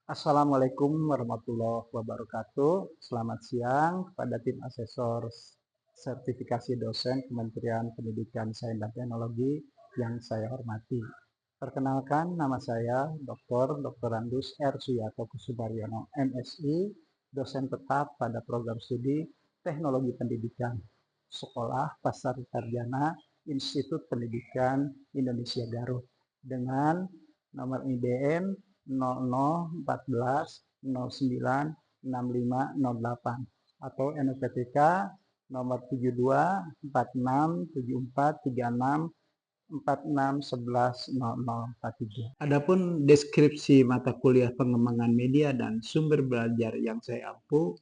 Assalamualaikum warahmatullahi wabarakatuh. Selamat siang kepada tim asesor sertifikasi dosen Kementerian Pendidikan, Sains dan Teknologi yang saya hormati. Perkenalkan, nama saya Dr. Andus R. Suyato Kusubaryono, MSI, dosen tetap pada program studi Teknologi Pendidikan, Sekolah Pasar Sarjana Institut Pendidikan Indonesia Garut dengan nomor IDN 0014096508 atau NPTK nomor 72463436110043. Adapun deskripsi mata kuliah pengembangan media dan sumber belajar yang saya ampu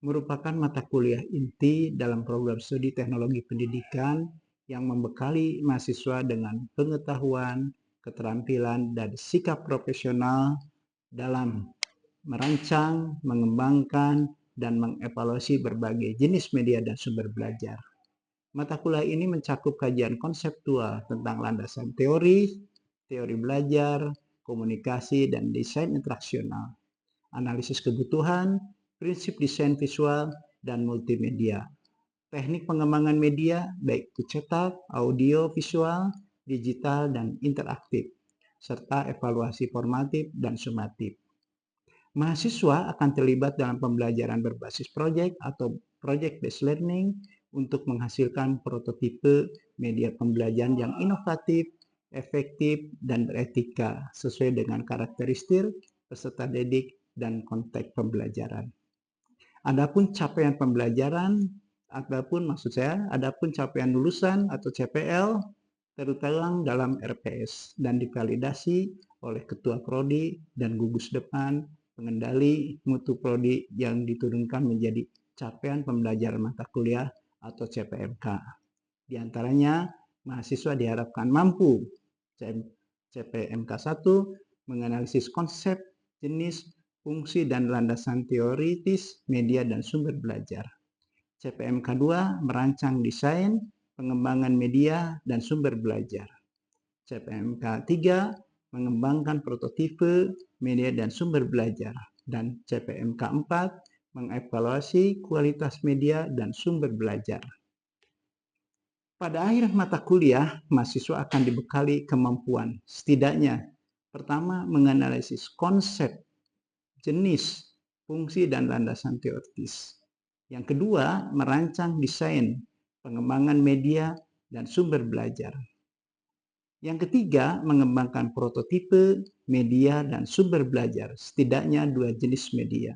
merupakan mata kuliah inti dalam program studi teknologi pendidikan yang membekali mahasiswa dengan pengetahuan, keterampilan, dan sikap profesional dalam merancang, mengembangkan, dan mengevaluasi berbagai jenis media dan sumber belajar. Mata kuliah ini mencakup kajian konseptual tentang landasan teori, teori belajar, komunikasi, dan desain interaksional, analisis kebutuhan, prinsip desain visual, dan multimedia. Teknik pengembangan media baik itu cetak, audio, visual, digital, dan interaktif, serta evaluasi formatif dan sumatif. Mahasiswa akan terlibat dalam pembelajaran berbasis proyek atau project-based learning untuk menghasilkan prototipe media pembelajaran yang inovatif, efektif, dan beretika sesuai dengan karakteristik peserta didik dan konteks pembelajaran. Adapun capaian pembelajaran, adapun capaian lulusan atau CPL tertuang dalam RPS dan divalidasi oleh Ketua Prodi dan gugus depan pengendali mutu Prodi yang diturunkan menjadi capaian pembelajaran mata kuliah atau CPMK. Di antaranya, mahasiswa diharapkan mampu CPMK 1 menganalisis konsep, jenis, fungsi, dan landasan teoritis media dan sumber belajar. CPMK 2 merancang desain, pengembangan media, dan sumber belajar. CPMK 3 mengembangkan prototipe, media, dan sumber belajar. Dan CPMK 4 mengevaluasi kualitas media dan sumber belajar. Pada akhir mata kuliah, mahasiswa akan dibekali kemampuan setidaknya pertama menganalisis konsep, jenis, fungsi, dan landasan teoritis. Yang kedua, merancang desain, pengembangan media, dan sumber belajar. Yang ketiga, mengembangkan prototipe, media, dan sumber belajar, setidaknya 2 jenis media.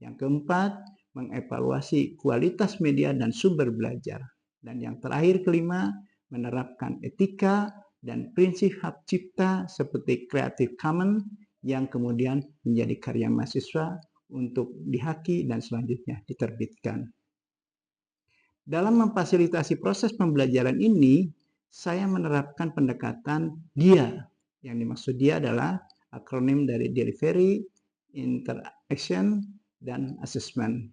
Yang keempat, mengevaluasi kualitas media dan sumber belajar. Dan yang terakhir, kelima, menerapkan etika dan prinsip hak cipta seperti Creative Commons yang kemudian menjadi karya mahasiswa untuk dihaki dan selanjutnya diterbitkan. Dalam memfasilitasi proses pembelajaran ini, saya menerapkan pendekatan DIA. Yang dimaksud DIA adalah akronim dari Delivery, Interaction, dan Assessment.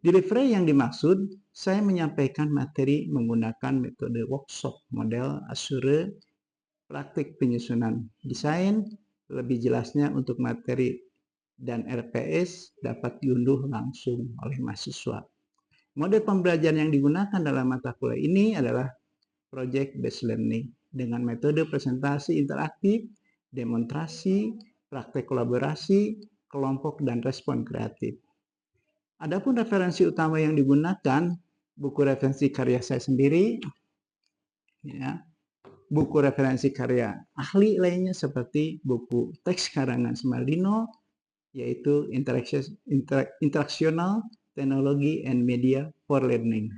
Delivery yang dimaksud, saya menyampaikan materi menggunakan metode workshop, model Assure, praktik penyusunan desain, lebih jelasnya untuk materi dan RPS dapat diunduh langsung oleh mahasiswa. Model pembelajaran yang digunakan dalam mata kuliah ini adalah project-based learning dengan metode presentasi interaktif, demonstrasi, praktek kolaborasi, kelompok, dan respon kreatif. Adapun referensi utama yang digunakan, buku referensi karya saya sendiri, ya, buku referensi karya ahli lainnya seperti buku teks karangan Smaldino, yaitu Interaksional Teknologi and Media for Learning,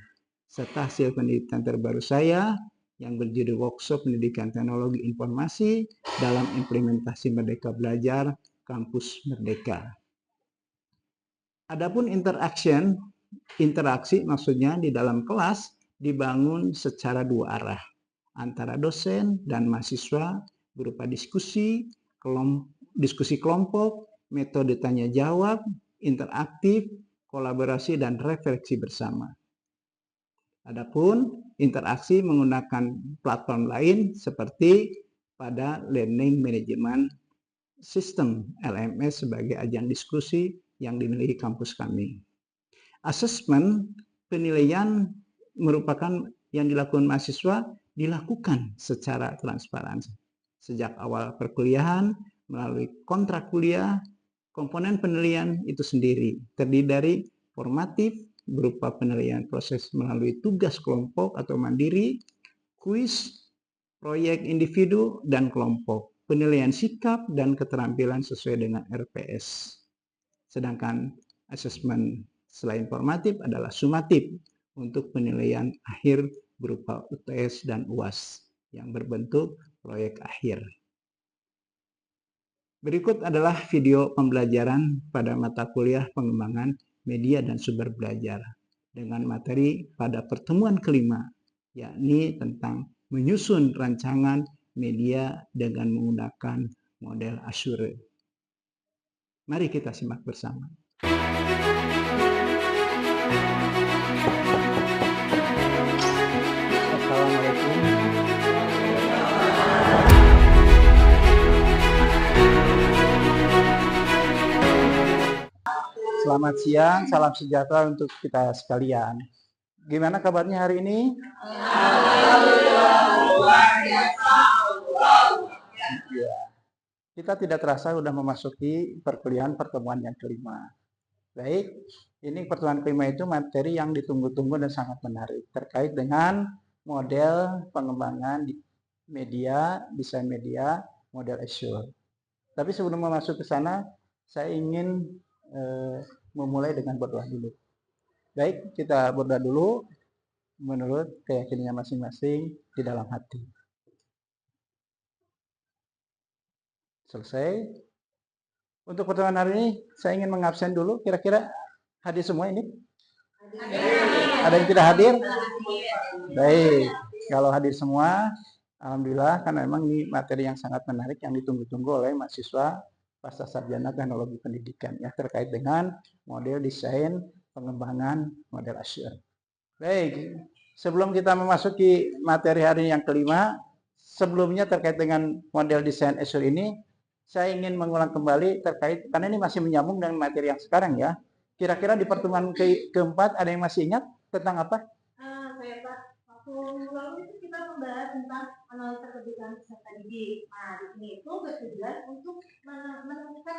serta hasil penelitian terbaru saya yang berjudul Workshop Pendidikan Teknologi Informasi dalam Implementasi Merdeka Belajar Kampus Merdeka. Adapun interaksi maksudnya di dalam kelas dibangun secara 2 arah antara dosen dan mahasiswa berupa diskusi kelompok, metode tanya jawab, interaktif, kolaborasi, dan refleksi bersama. Adapun interaksi menggunakan platform lain seperti pada learning management sistem LMS sebagai ajang diskusi yang dimiliki kampus kami. Asesmen penilaian merupakan yang dilakukan mahasiswa dilakukan secara transparan sejak awal perkuliahan melalui kontrak kuliah. Komponen penilaian itu sendiri terdiri dari formatif berupa penilaian proses melalui tugas kelompok atau mandiri, kuis, proyek individu dan kelompok, penilaian sikap dan keterampilan sesuai dengan RPS. Sedangkan asesmen selain formatif adalah sumatif untuk penilaian akhir berupa UTS dan UAS yang berbentuk proyek akhir. Berikut adalah video pembelajaran pada mata kuliah pengembangan media dan sumber belajar dengan materi pada pertemuan kelima, yakni tentang menyusun rancangan media dengan menggunakan model Azure. Mari kita simak bersama. Assalamualaikum. Selamat siang, salam sejahtera untuk kita sekalian. Gimana kabarnya hari ini? Ya. Kita tidak terasa sudah memasuki perkuliahan pertemuan yang kelima. Baik, ini pertemuan kelima itu materi yang ditunggu-tunggu dan sangat menarik terkait dengan model pengembangan media, desain media, model Azure. Tapi sebelum memasuki ke sana, saya ingin memulai dengan berdoa dulu. Baik, kita berdoa dulu menurut keyakinannya masing-masing di dalam hati. Selesai. Untuk pertemuan hari ini, saya ingin mengabsen dulu. Kira-kira hadir semua ini? Ada yang tidak hadir? Baik, kalau hadir semua, alhamdulillah, karena memang ini materi yang sangat menarik yang ditunggu-tunggu oleh mahasiswa pasca sarjana teknologi pendidikan ya terkait dengan model desain pengembangan model Azure. Baik, sebelum kita memasuki materi hari yang kelima, sebelumnya terkait dengan model desain Azure ini, saya ingin mengulang kembali terkait, karena ini masih menyambung dengan materi yang sekarang ya. Kira-kira di pertemuan keempat ada yang masih ingat tentang apa? Saya Pak, waktu lalu itu kita membahas tentang analisa kebutuhan peserta didik. Nah, di sini itu bertujuan untuk menemukan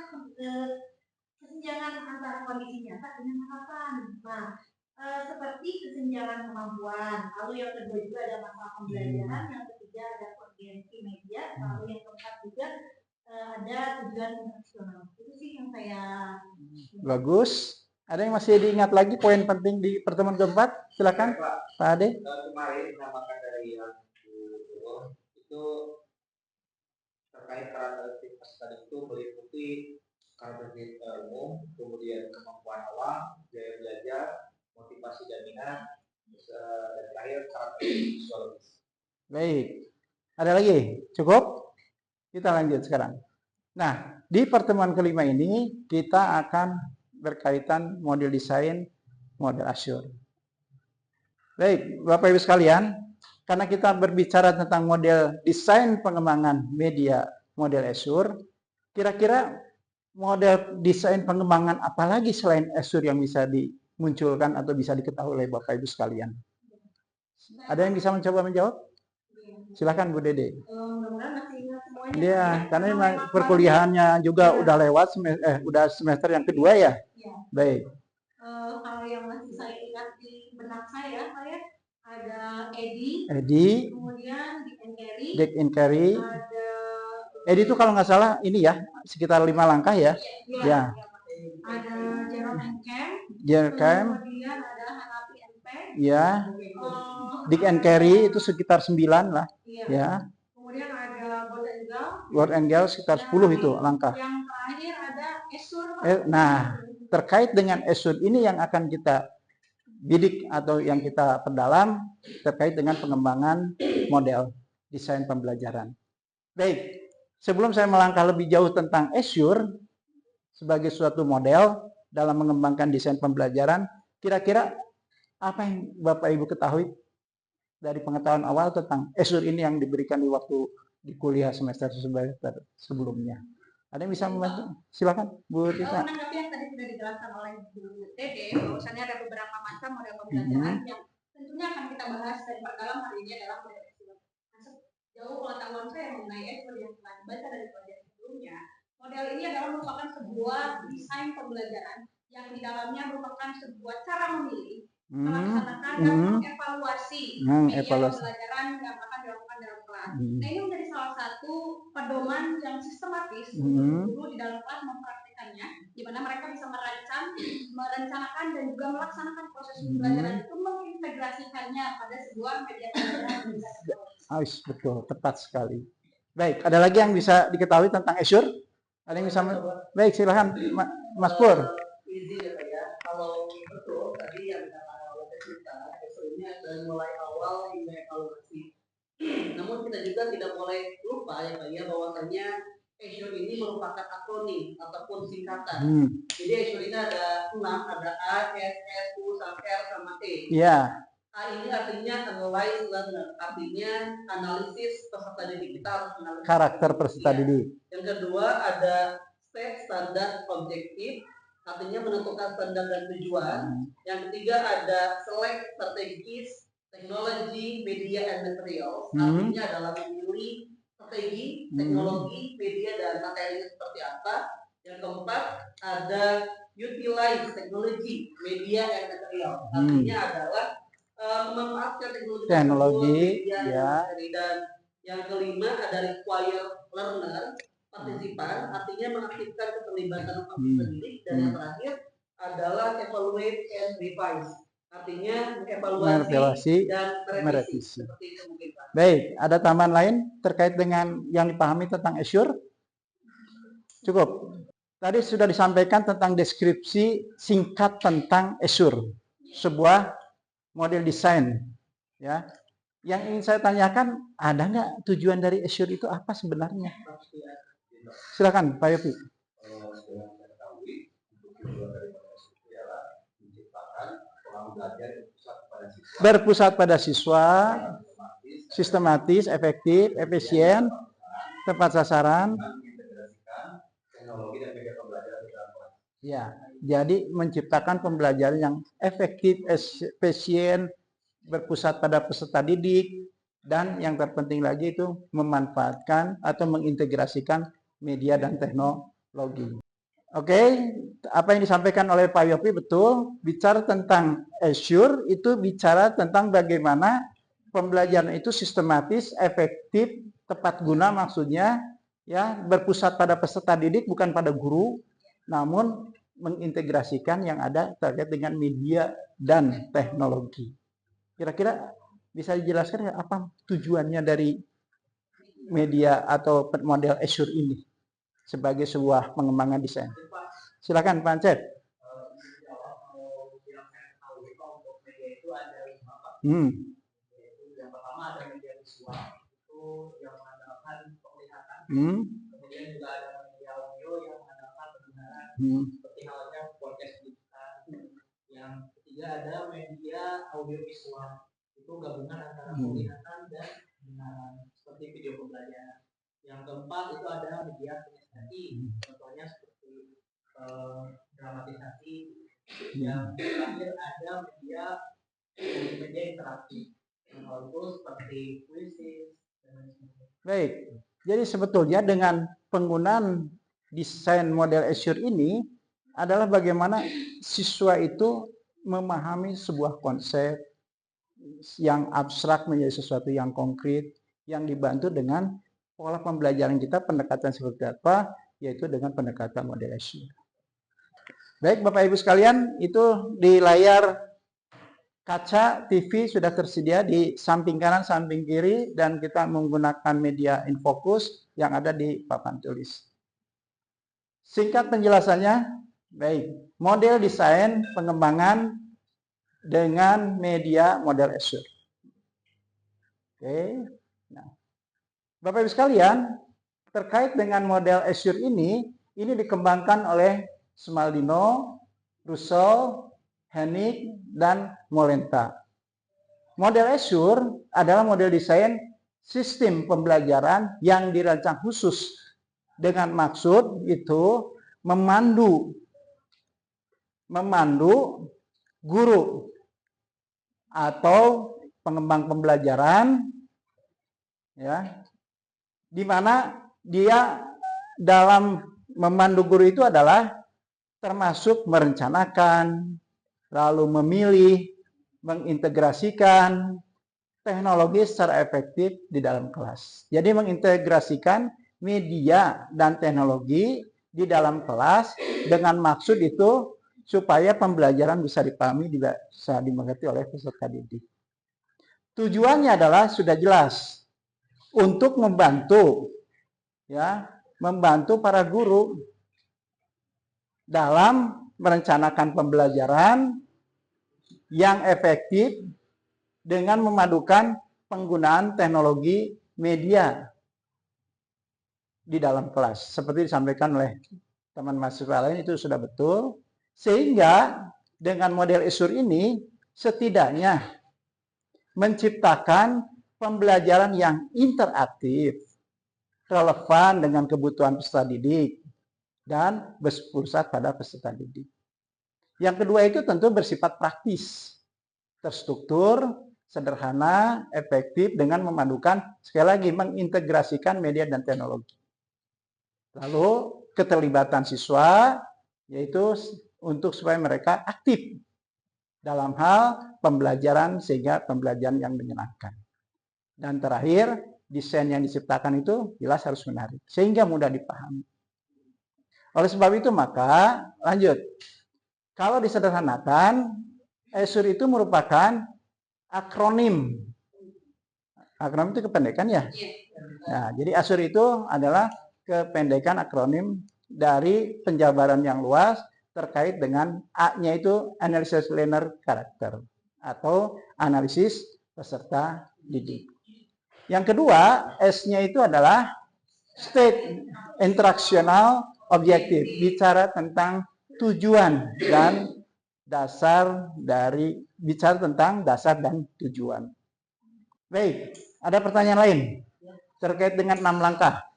kesenjangan antara kondisi nyata dengan harapan. Nah, seperti kesenjangan kemampuan. Lalu yang kedua juga ada masalah pembelajaran. Yang ketiga ada koordinasi media. Lalu yang keempat juga ada tujuan internasional. Itu sih yang saya. Bagus. Ada yang masih diingat lagi poin penting di pertemuan keempat? Silakan, Pak Ade. Kemarin nama dari yang itu terkait karakteristik tadi itu meliputi karakteristik umum, kemudian kemampuan awal, gaya belajar, motivasi dan minat, dan terakhir karakteristik psikologis. Baik. Ada lagi? Cukup? Kita lanjut sekarang. Nah, di pertemuan kelima ini kita akan berkaitan model desain model Azure. Baik, Bapak Ibu sekalian, karena kita berbicara tentang model desain pengembangan media model Azure, kira-kira model desain pengembangan apa lagi selain Azure yang bisa dimunculkan atau bisa diketahui oleh Bapak Ibu sekalian? Ada yang bisa mencoba menjawab? Silakan Bu Dede. Mudah-mudahan masih ingat semuanya. Iya, karena perkuliahannya juga udah lewat, udah semester yang kedua ya. Iya. Baik. Kalau yang masih saya ingat di benak saya ada Edi, kemudian Dick and Carry. ada Edi itu kalau nggak salah ini ya, sekitar 5 langkah ya. Ya. Ada Jerome Camp. Kemudian ada Hanapi NP. Ya. Dick and Carry itu sekitar 9 lah. Iya. Ya. Kemudian ada Word Angel sekitar 10 itu langkah. Yang terakhir ada Azure. Nah, terkait dengan Azure ini yang akan kita bidik atau yang kita perdalam terkait dengan pengembangan model desain pembelajaran. Baik, sebelum saya melangkah lebih jauh tentang Azure sebagai suatu model dalam mengembangkan desain pembelajaran, kira-kira apa yang Bapak Ibu ketahui dari pengetahuan awal tentang Azure ini yang diberikan di waktu di kuliah semester sebelumnya? Ada yang bisa membantu? Silakan, Bu Tisa. Menanggapi yang tadi sudah dijelaskan oleh Bu Dede, bahwasannya ada beberapa macam model pembelajaran yang tentunya akan kita bahas dan perdalam hari ini adalah model Azure. Jauh pengetahuan saya mengenai Azure yang telah dibaca dari pelajaran sebelumnya, model ini adalah merupakan sebuah desain pembelajaran yang di dalamnya merupakan sebuah cara memilih, melaksanakan dan mengevaluasi media pembelajaran yang akan dilakukan dalam kelas. Nah, ini menjadi salah satu pedoman yang sistematis untuk guru di dalam kelas mempraktikannya, di mana mereka bisa merencanakan dan juga melaksanakan proses pembelajaran itu, mengintegrasikannya pada sebuah media pembelajaran. Betul, tepat sekali. Baik, ada lagi yang bisa diketahui tentang Azure? Ada yang bisa? Baik, silakan, Mas Pur. Izin ya Pak ya, kalau betul tadi yang dikatakan oleh kita, Azure ini dari mulai awal hingga evaluasi. Namun kita juga tidak boleh lupa ya Pak ya, bahwasanya Azure ini merupakan akronim ataupun singkatan. Jadi Azure ini ada 6, ada A, S, U, sampai R, sama T. Iya. A ini artinya analyze learner, artinya analisis peserta didik. Kita harus mengenali karakter peserta didik. Yang kedua ada state, standar, objektif, artinya menentukan standar dan tujuan. Yang ketiga ada select, strategis, teknologi, media, and materials, artinya adalah memilih strategi, teknologi, media, dan materinya seperti apa. Yang keempat ada utilize, teknologi, media, and materials, artinya adalah memanfaatkan teknologi ya. Dan yang kelima ada require learner, partisipan, artinya mengaktifkan keterlibatan peserta didik. Dan yang terakhir adalah evaluate and revise, artinya evaluasi dan merevisi. Seperti itu mungkin, Pak. Baik, ada tambahan lain terkait dengan yang dipahami tentang Azure? Cukup. Tadi sudah disampaikan tentang deskripsi singkat tentang Azure, sebuah model desain, ya. Yang ingin saya tanyakan, ada nggak tujuan dari Azure itu apa sebenarnya? Silakan, Pak Yopi. Berpusat pada siswa, sistematis, efektif, efisien, tepat sasaran. Ya, jadi menciptakan pembelajaran yang efektif, efisien, berpusat pada peserta didik, dan yang terpenting lagi itu memanfaatkan atau mengintegrasikan media dan teknologi. Oke, apa yang disampaikan oleh Pak Yopi betul. Bicara tentang Azure itu bicara tentang bagaimana pembelajaran itu sistematis, efektif, tepat guna maksudnya, ya, berpusat pada peserta didik bukan pada guru, namun mengintegrasikan yang ada terkait dengan media dan teknologi. Kira-kira bisa dijelaskan apa tujuannya dari media atau model Azure ini sebagai sebuah pengembangan desain? Silakan Pak Ansep. Yang pertama ada media visual, itu yang mengandalkan penglihatan. Kemudian juga ada media audio yang mengandalkan pendengaran, seperti halnya podcast kita. Yang ketiga ada media audiovisual, itu gabungan antara penglihatan dan pendengaran, seperti video pembelajaran. Yang keempat itu ada media kinesthetik, contohnya seperti dramatisasi. Yang terakhir ada media interaktif, yang itu seperti kuisis dan lain sebagainya. Baik, jadi sebetulnya dengan penggunaan desain model Azure ini adalah bagaimana siswa itu memahami sebuah konsep yang abstrak menjadi sesuatu yang konkret, yang dibantu dengan pola pembelajaran kita, pendekatan seperti apa, yaitu dengan pendekatan model Azure. Baik Bapak Ibu sekalian, itu di layar kaca TV sudah tersedia di samping kanan, samping kiri, dan kita menggunakan media infocus yang ada di papan tulis. Singkat penjelasannya, baik, model desain pengembangan dengan media model Azure. Oke, nah, Bapak Ibu sekalian, terkait dengan model Azure ini dikembangkan oleh Smaldino, Russell, Hennig, dan Molenta. Model Azure adalah model desain sistem pembelajaran yang dirancang khusus dengan maksud itu memandu guru atau pengembang pembelajaran, ya, di mana dia dalam memandu guru itu adalah termasuk merencanakan, lalu memilih, mengintegrasikan teknologi secara efektif di dalam kelas. Jadi mengintegrasikan media dan teknologi di dalam kelas dengan maksud itu supaya pembelajaran bisa dipahami, bisa dimengerti oleh peserta didik. Tujuannya adalah sudah jelas, untuk membantu, ya, membantu para guru dalam merencanakan pembelajaran yang efektif dengan memadukan penggunaan teknologi media di dalam kelas. Seperti disampaikan oleh teman mahasiswa lain, itu sudah betul. Sehingga dengan model Azure ini setidaknya menciptakan pembelajaran yang interaktif, relevan dengan kebutuhan peserta didik, dan berpusat pada peserta didik. Yang kedua itu tentu bersifat praktis, terstruktur, sederhana, efektif dengan memadukan, sekali lagi, mengintegrasikan media dan teknologi. Lalu keterlibatan siswa, yaitu untuk supaya mereka aktif dalam hal pembelajaran sehingga pembelajaran yang menyenangkan. Dan terakhir, desain yang diciptakan itu jelas harus menarik sehingga mudah dipahami. Oleh sebab itu maka, lanjut, kalau disederhanakan, Azure itu merupakan akronim. Akronim itu kependekan ya? Nah, jadi Azure itu adalah kependekan akronim dari penjabaran yang luas terkait dengan A-nya itu Analysis Learner Character atau analisis peserta didik. Yang kedua, S-nya itu adalah State Interactional Objective, bicara tentang tujuan dan dasar dari, bicara tentang dasar dan tujuan. Baik, ada pertanyaan lain terkait dengan 6 langkah.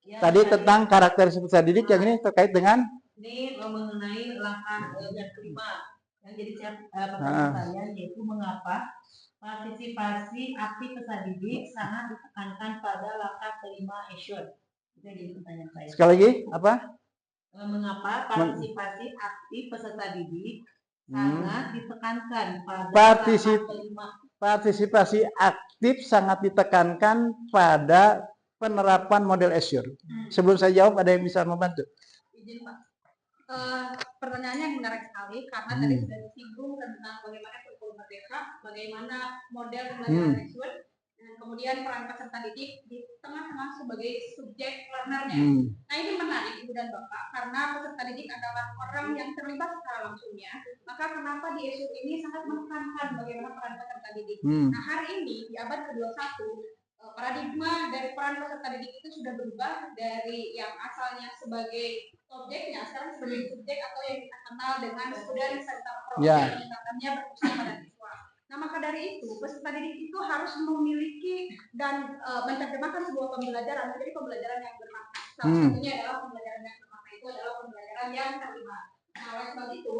Tadi tentang karakteristik peserta didik, yang ini terkait dengan ini mengenai langkah yang kelima yang jadi pertanyaan saya, yaitu mengapa partisipasi aktif peserta didik sangat ditekankan pada langkah kelima Azure. Itu jadi pertanyaan saya. Sekali lagi, apa? Mengapa partisipasi aktif peserta didik sangat ditekankan pada partisipasi aktif sangat ditekankan pada penerapan model Azure. Sebelum saya jawab, ada yang bisa membantu? Izin Pak. Pertanyaannya yang menarik sekali karena tadi sudah disinggung tentang bagaimana kurikulum merdeka, bagaimana model pembelajaran Azure, dan kemudian peran peserta didik di tengah-tengah sebagai subjek learner-nya. Nah ini menarik Ibu dan Bapak karena peserta didik adalah orang yang terlibat secara langsungnya. Maka kenapa di Azure ini sangat menekankan bagaimana peran peserta didik. Nah hari ini di abad ke-21 paradigma dari peran peserta didik itu sudah berubah dari yang asalnya sebagai objeknya sekarang sebagai subjek atau yang kita kenal dengan student center approach, yang pendekatannya berpusat pada siswa. Nah maka dari itu peserta didik itu harus memiliki dan menerjemahkan sebuah pembelajaran menjadi pembelajaran yang bermakna. Salah satunya adalah pembelajaran yang bermakna itu adalah pembelajaran yang terlibat. Nah oleh sebab itu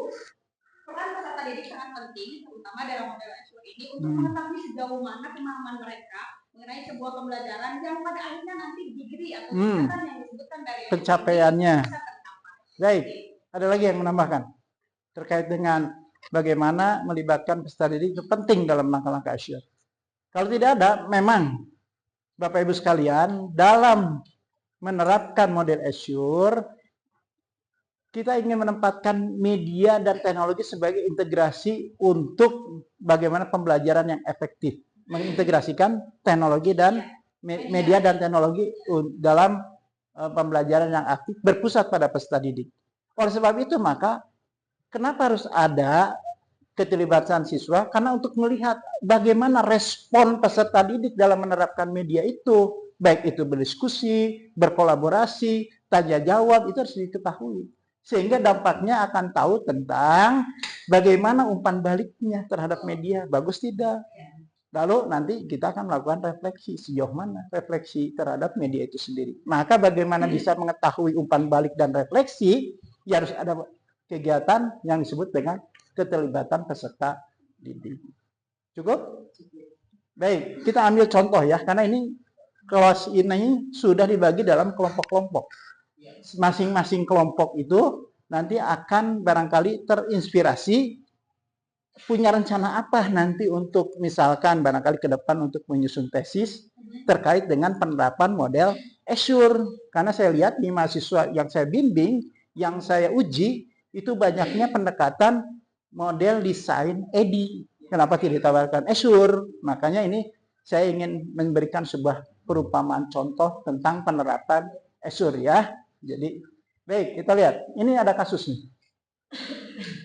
peran peserta didik sangat penting, terutama dalam model Azure ini, untuk mengetahui sejauh mana pemahaman mereka mengenai sebuah pembelajaran yang pada akhirnya nanti degree atau tingkatan yang disebutkan dari pencapaiannya. Baik, ada lagi yang menambahkan terkait dengan bagaimana melibatkan peserta didik itu penting dalam langkah-langkah Azure. Kalau tidak ada, memang Bapak Ibu sekalian, dalam menerapkan model Azure, kita ingin menempatkan media dan teknologi sebagai integrasi untuk bagaimana pembelajaran yang efektif, mengintegrasikan teknologi dan media dan teknologi dalam pembelajaran yang aktif berpusat pada peserta didik. Oleh sebab itu maka kenapa harus ada keterlibatan siswa? Karena untuk melihat bagaimana respon peserta didik dalam menerapkan media itu, baik itu berdiskusi, berkolaborasi, tanya jawab, itu harus diketahui. Sehingga dampaknya akan tahu tentang bagaimana umpan baliknya terhadap media, bagus tidak. Lalu nanti kita akan melakukan refleksi sejauh mana refleksi terhadap media itu sendiri. Maka bagaimana bisa mengetahui umpan balik dan refleksi, ya harus ada kegiatan yang disebut dengan keterlibatan peserta didik. Cukup? Baik, kita ambil contoh ya, karena ini kelas ini sudah dibagi dalam kelompok-kelompok. Masing-masing kelompok itu nanti akan barangkali terinspirasi punya rencana apa nanti untuk misalkan barangkali ke depan untuk menyusun tesis terkait dengan penerapan model Azure. Karena saya lihat di mahasiswa yang saya bimbing, yang saya uji, itu banyaknya pendekatan model desain EDI. Kenapa tidak ditawarkan Azure? Makanya ini saya ingin memberikan sebuah perumpamaan contoh tentang penerapan Azure ya. Jadi, baik, kita lihat. Ini ada kasus nih.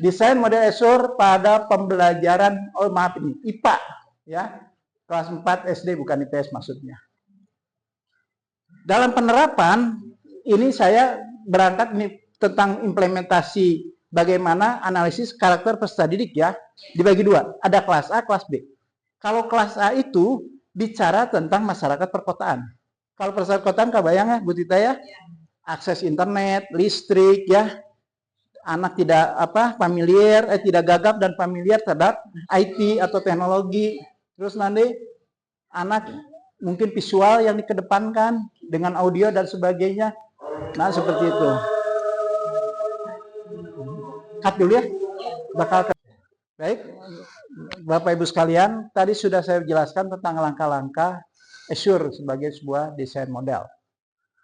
Desain model Azure pada pembelajaran, oh maaf ini, IPA ya. Kelas 4 SD bukan IPS maksudnya. Dalam penerapan, ini saya berangkat nih tentang implementasi bagaimana analisis karakter peserta didik ya. Dibagi dua, ada kelas A, kelas B. Kalau kelas A itu bicara tentang masyarakat perkotaan. Kalau perkotaan kebayang ya, Bu Tita ya? Akses internet, listrik ya. Anak tidak familiar, tidak gagap dan familiar terhadap IT atau teknologi. Terus nanti anak mungkin visual yang dikedepankan dengan audio dan sebagainya. Nah, seperti itu. Cut dulu ya. Baik, Bapak Ibu sekalian, tadi sudah saya jelaskan tentang langkah-langkah Azure sebagai sebuah desain model.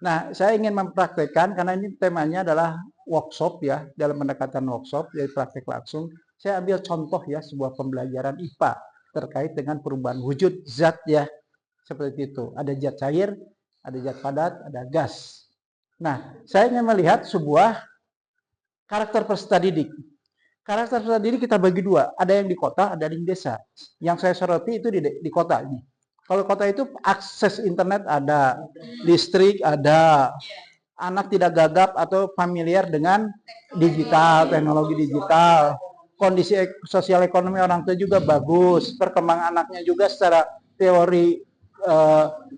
Nah, saya ingin mempraktekkan karena ini temanya adalah workshop ya, dalam pendekatan workshop, jadi praktek langsung. Saya ambil contoh ya, sebuah pembelajaran IPA terkait dengan perubahan wujud zat ya, seperti itu. Ada zat cair, ada zat padat, ada gas. Nah, saya ingin melihat sebuah karakter peserta didik. Karakter peserta didik kita bagi dua, ada yang di kota, ada yang di desa. Yang saya soroti itu di kota ini. Kalau kota itu akses internet ada, listrik ada, anak tidak gagap atau familiar dengan digital, teknologi digital, kondisi sosial ekonomi orang tua juga bagus, perkembangan anaknya juga secara teori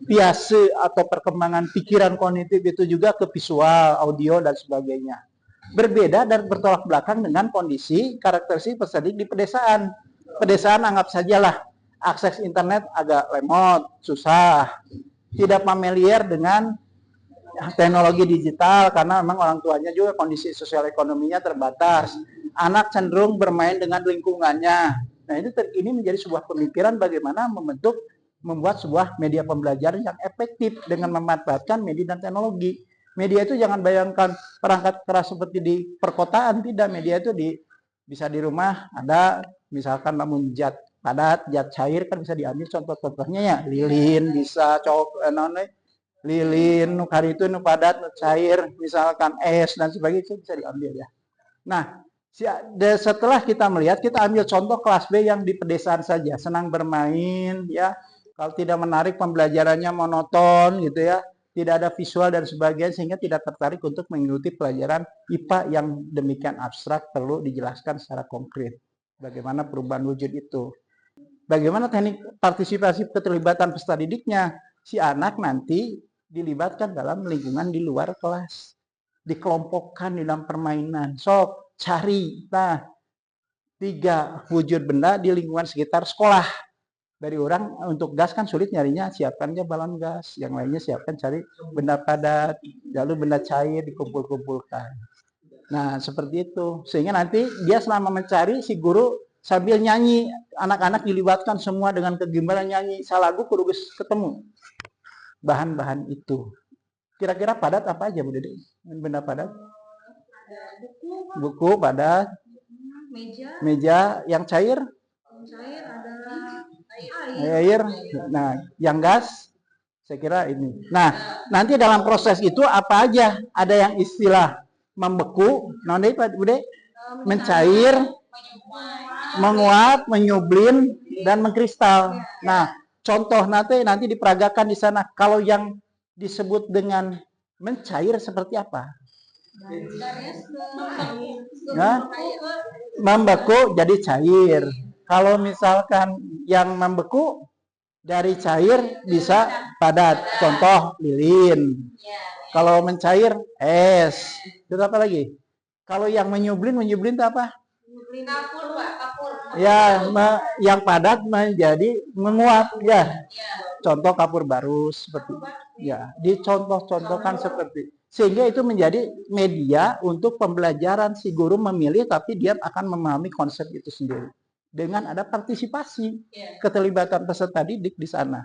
biasa atau perkembangan pikiran kognitif itu juga ke visual, audio dan sebagainya. Berbeda dan bertolak belakang dengan kondisi karakteristik peserta didik di pedesaan. Pedesaan anggap sajalah akses internet agak lemot, susah, tidak familiar dengan teknologi digital karena memang orang tuanya juga kondisi sosial ekonominya terbatas. Anak cenderung bermain dengan lingkungannya. Nah, ini menjadi sebuah pemikiran bagaimana membuat sebuah media pembelajaran yang efektif dengan memanfaatkan media dan teknologi. Media itu jangan bayangkan perangkat keras seperti di perkotaan, tidak. Media itu bisa di rumah ada, misalkan namun zat padat, zat cair kan bisa diambil contoh-contohnya ya, lilin bisa, lilin, hari itu padat, cair, misalkan es dan sebagainya itu bisa diambil ya. Nah, setelah kita melihat, kita ambil contoh kelas B yang di pedesaan saja, senang bermain ya, kalau tidak menarik pembelajarannya monoton gitu ya, tidak ada visual dan sebagainya sehingga tidak tertarik untuk mengikuti pelajaran IPA yang demikian abstrak, perlu dijelaskan secara konkret bagaimana perubahan wujud itu. Bagaimana teknik partisipasi keterlibatan peserta didiknya? Si anak nanti dilibatkan dalam lingkungan di luar kelas, dikelompokkan di dalam permainan. Sok cari 3 wujud benda di lingkungan sekitar sekolah. Dari orang untuk gas kan sulit nyarinya, siapkan aja balon gas, yang lainnya siapkan cari benda padat, lalu benda cair dikumpul-kumpulkan. Nah, seperti itu. Sehingga nanti dia selama mencari, si guru sambil nyanyi, anak-anak dilibatkan semua dengan kegembiraan nyanyi, salagu kudu ketemu bahan-bahan itu. Kira-kira padat apa aja Bu Dede? Benda padat? Buku padat, meja yang cair ada air. Nah, yang gas saya kira ini. Nah, nanti dalam proses itu apa aja? Ada yang istilah membeku, nanti Pak Bude, mencair, menguap, menyublim dan mengkristal. Nah, contoh nanti diperagakan di sana. Kalau yang disebut dengan mencair seperti apa? Nah, membeku jadi cair. Kalau misalkan yang membeku Dari cair bisa padat. Contoh lilin. Kalau mencair es. Terus apa lagi? Kalau yang menyublin itu apa? Kapur, Pak, kapur. Ya, yang padat menjadi menguap ya. Contoh kapur barus seperti ya, dicontoh-contohkan seperti sehingga itu menjadi media untuk pembelajaran. Si guru memilih tapi dia akan memahami konsep itu sendiri dengan ada partisipasi keterlibatan peserta didik di sana.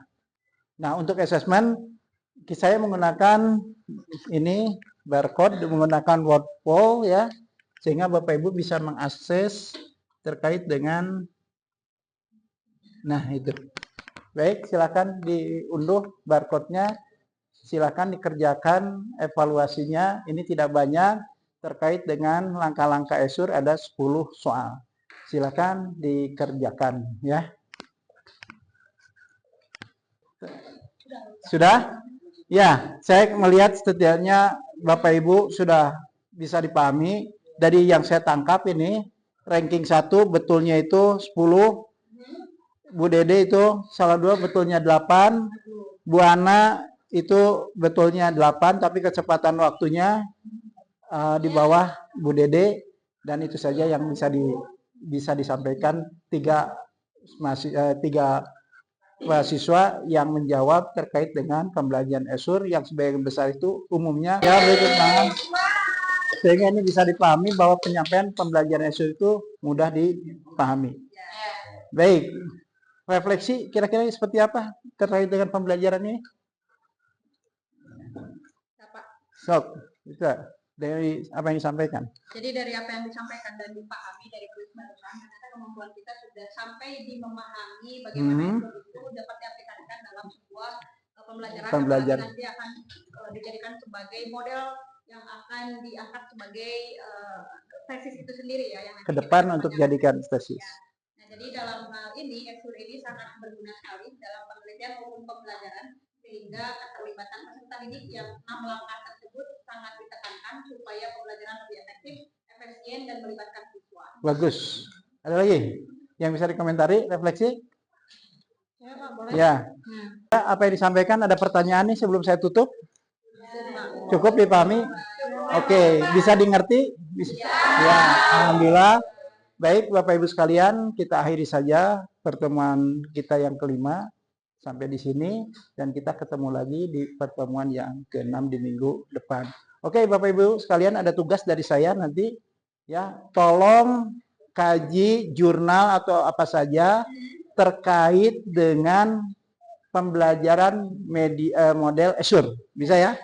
Nah, untuk asesmen saya menggunakan ini barcode, menggunakan word poll ya, sehingga Bapak Ibu bisa mengakses terkait dengan itu. Baik, silakan diunduh barcode-nya. Silakan dikerjakan evaluasinya. Ini tidak banyak, terkait dengan langkah-langkah ESUR ada 10 soal. Silakan dikerjakan ya. Sudah? Ya, saya melihat setidaknya Bapak Ibu sudah bisa dipahami. Dari yang saya tangkap ini, ranking 1 betulnya itu 10, Bu Dede itu salah 2 betulnya 8, Bu Ana itu betulnya 8, tapi kecepatan waktunya di bawah Bu Dede, dan itu saja yang bisa disampaikan. 3 mahasiswa yang menjawab terkait dengan pembelajaran ESUR yang sebagian besar itu umumnya ya berkenaan, sehingga ini bisa dipahami bahwa penyampaian pembelajaran ESUR itu mudah dipahami. Baik, refleksi kira-kira seperti apa terkait dengan pembelajaran ini? Sok, bisa dari apa yang disampaikan. Jadi dari apa yang disampaikan dan dipahami dari kuis barusan, ternyata kemampuan kita sudah sampai di memahami bagaimana itu dapat diaplikasikan dalam sebuah pembelajaran. Nanti akan dijadikan sebagai model yang akan diangkat sebagai tesis itu sendiri ya, yang ke depan untuk jadikan tesis. Ya. Nah, jadi dalam hal ini ESUR ini sangat berguna sekali dalam penelitian maupun pembelajaran, sehingga keterlibatan peserta didik yang 6 langkah tersebut sangat ditekankan supaya pembelajaran lebih efektif, efisien, dan melibatkan siswa. Bagus. Ada lagi yang bisa dikomentari, refleksi? Ya, Pak, boleh. Ya. Apa yang disampaikan, ada pertanyaan nih sebelum saya tutup? Cukup dipahami? Oke, bisa dimengerti? Bisa. Ya, alhamdulillah. Baik, Bapak Ibu sekalian, kita akhiri saja pertemuan kita yang kelima sampai di sini, dan kita ketemu lagi di pertemuan yang ke-6 di minggu depan. Oke, Bapak Ibu sekalian, ada tugas dari saya nanti ya, tolong kaji jurnal atau apa saja terkait dengan pembelajaran model ESUR. Bisa ya?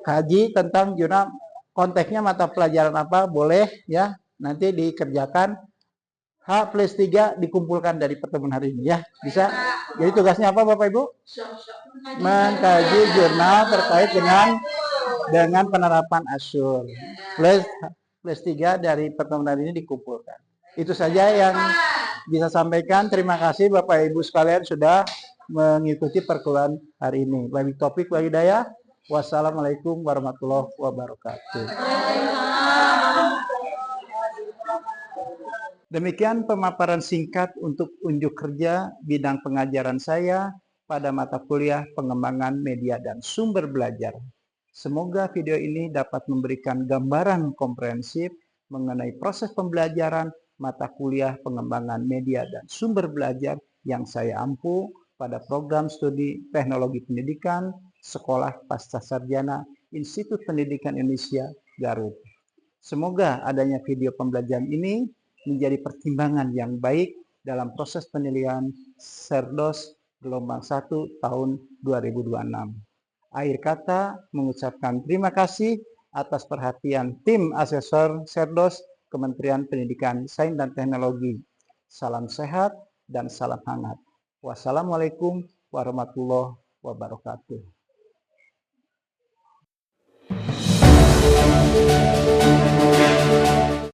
Kaji tentang jurnal, konteksnya mata pelajaran apa, boleh ya, nanti dikerjakan. H+3 dikumpulkan dari pertemuan hari ini ya, bisa. Jadi tugasnya apa Bapak Ibu? Mengkaji jurnal terkait dengan penerapan ESUR. +3 dari pertemuan hari ini dikumpulkan. Itu saja yang bisa sampaikan. Terima kasih Bapak Ibu sekalian sudah mengikuti perkuliahan hari ini. Wabillahi taufiq wal hidayah. Wassalamualaikum warahmatullahi wabarakatuh. Demikian pemaparan singkat untuk unjuk kerja bidang pengajaran saya pada mata kuliah pengembangan media dan sumber belajar. Semoga video ini dapat memberikan gambaran komprehensif mengenai proses pembelajaran mata kuliah pengembangan media dan sumber belajar yang saya ampu pada program studi teknologi pendidikan Sekolah Pascasarjana Institut Pendidikan Indonesia Garut. Semoga adanya video pembelajaran ini menjadi pertimbangan yang baik dalam proses penilaian Serdos gelombang 1 tahun 2026. Akhir kata mengucapkan terima kasih atas perhatian tim asesor Serdos Kementerian Pendidikan, Sains dan Teknologi. Salam sehat dan salam hangat. Wassalamualaikum warahmatullahi wabarakatuh.